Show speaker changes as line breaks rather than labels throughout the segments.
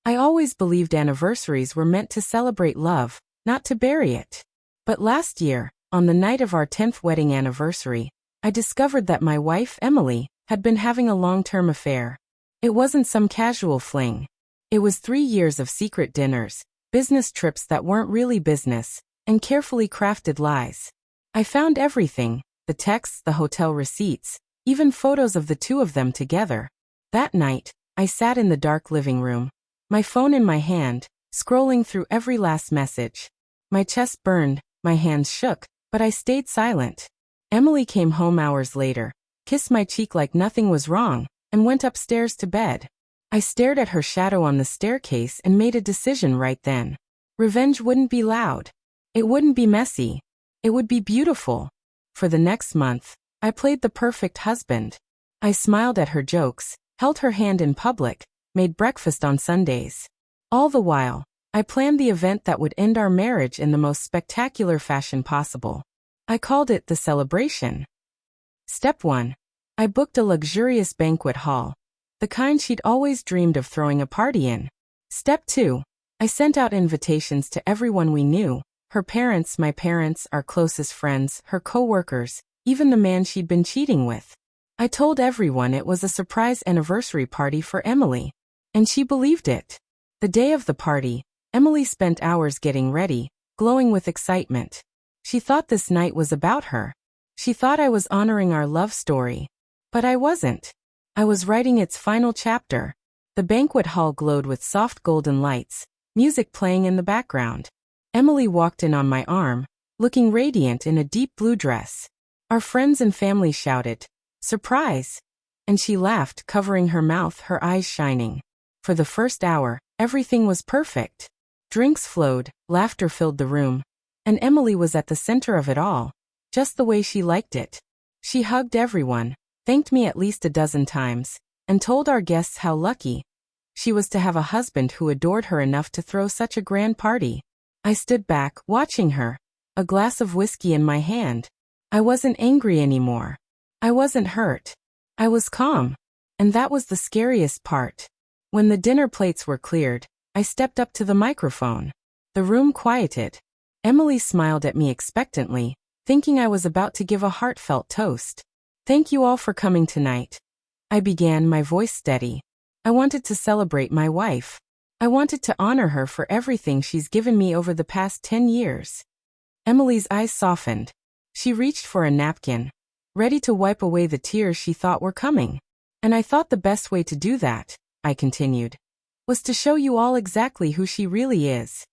I always believed anniversaries were meant to celebrate love, not to bury it. But last year, on the night of our 10th wedding anniversary, I discovered that my wife, Emily, had been having a long-term affair. It wasn't some casual fling. It was 3 years of secret dinners, business trips that weren't really business, and carefully crafted lies. I found everything, the texts, the hotel receipts, even photos of the two of them together. That night, I sat in the dark living room, my phone in my hand, scrolling through every last message. My chest burned, my hands shook, but I stayed silent. Emily came home hours later, kissed my cheek like nothing was wrong, and went upstairs to bed. I stared at her shadow on the staircase and made a decision right then. Revenge wouldn't be loud. It wouldn't be messy. It would be beautiful. For the next month, I played the perfect husband. I smiled at her jokes, held her hand in public, made breakfast on Sundays. All the while, I planned the event that would end our marriage in the most spectacular fashion possible. I called it the celebration. Step 1. I booked a luxurious banquet hall, the kind she'd always dreamed of throwing a party in. Step 2. I sent out invitations to everyone we knew, her parents, my parents, our closest friends, her co-workers, even the man she'd been cheating with. I told everyone it was a surprise anniversary party for Emily. And she believed it. The day of the party, Emily spent hours getting ready, glowing with excitement. She thought this night was about her. She thought I was honoring our love story. But I wasn't. I was writing its final chapter. The banquet hall glowed with soft golden lights, music playing in the background. Emily walked in on my arm, looking radiant in a deep blue dress. Our friends and family shouted, "Surprise!" And she laughed, covering her mouth, her eyes shining. For the first hour, everything was perfect. Drinks flowed, laughter filled the room. And Emily was at the center of it all, just the way she liked it. She hugged everyone, thanked me at least a dozen times, and told our guests how lucky she was to have a husband who adored her enough to throw such a grand party. I stood back, watching her, a glass of whiskey in my hand. I wasn't angry anymore. I wasn't hurt. I was calm. And that was the scariest part. When the dinner plates were cleared, I stepped up to the microphone. The room quieted. Emily smiled at me expectantly, thinking I was about to give a heartfelt toast. "Thank you all for coming tonight," I began, my voice steady. I wanted to celebrate my wife. I wanted to honor her for everything she's given me over the past 10 years. Emily's eyes softened. She reached for a napkin, ready to wipe away the tears she thought were coming. "And I thought the best way to do that," I continued, "was to show you all exactly who she really is."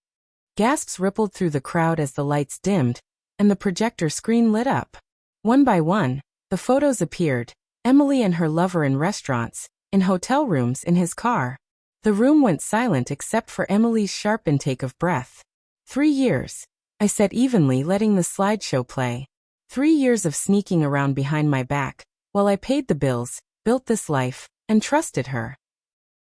Gasps rippled through the crowd as the lights dimmed, and the projector screen lit up. One by one, the photos appeared, Emily and her lover in restaurants, in hotel rooms, in his car. The room went silent except for Emily's sharp intake of breath. 3 years, I said evenly, letting the slideshow play. 3 years of sneaking around behind my back, while I paid the bills, built this life, and trusted her.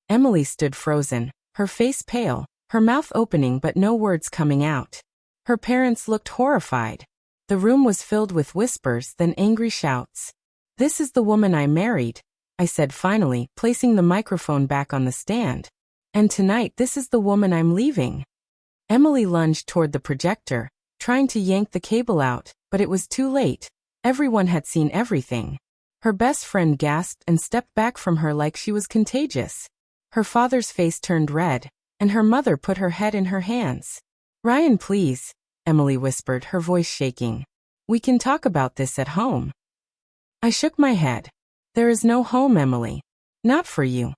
Emily stood frozen, her face pale, her mouth opening but no words coming out. Her parents looked horrified. The room was filled with whispers, then angry shouts. "This is the woman I married," I said finally, placing the microphone back on the stand. "And tonight this is the woman I'm leaving." Emily lunged toward the projector, trying to yank the cable out, but it was too late. Everyone had seen everything. Her best friend gasped and stepped back from her like she was contagious. Her father's face turned red, and her mother put her head in her hands. "Ryan, please," Emily whispered, her voice shaking. "We can talk about this at home." I shook my head. "There is no home, Emily. Not for you."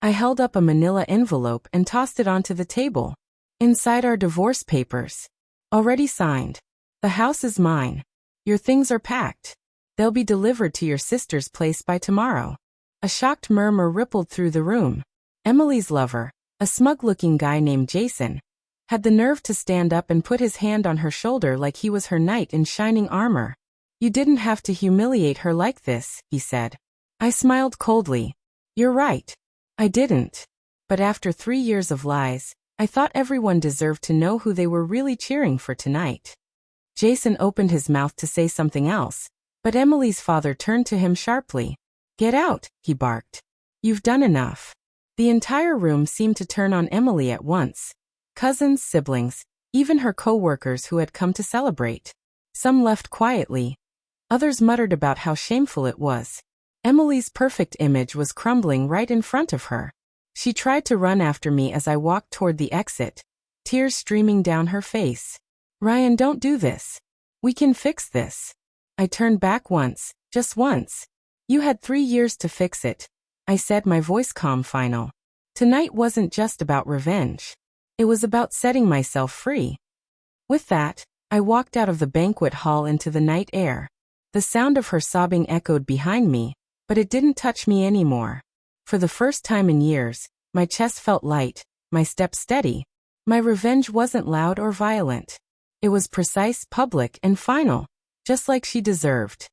I held up a manila envelope and tossed it onto the table. "Inside are divorce papers. Already signed. The house is mine. Your things are packed. They'll be delivered to your sister's place by tomorrow." A shocked murmur rippled through the room. Emily's lover, a smug-looking guy named Jason, had the nerve to stand up and put his hand on her shoulder like he was her knight in shining armor. "You didn't have to humiliate her like this," he said. I smiled coldly. "You're right. I didn't. But after 3 years of lies, I thought everyone deserved to know who they were really cheering for tonight." Jason opened his mouth to say something else, but Emily's father turned to him sharply. "Get out," he barked. "You've done enough. The entire room seemed to turn on Emily at once. Cousins, siblings, even her co-workers who had come to celebrate. Some left quietly. Others muttered about how shameful it was. Emily's perfect image was crumbling right in front of her. She tried to run after me as I walked toward the exit, tears streaming down her face. "Ryan, don't do this. We can fix this." I turned back once, just once. "You had 3 years to fix it," I said, my voice calm final. Tonight wasn't just about revenge. It was about setting myself free. With that, I walked out of the banquet hall into the night air. The sound of her sobbing echoed behind me, but it didn't touch me anymore. For the first time in years, my chest felt light, my steps steady. My revenge wasn't loud or violent. It was precise, public, and final, just like she deserved.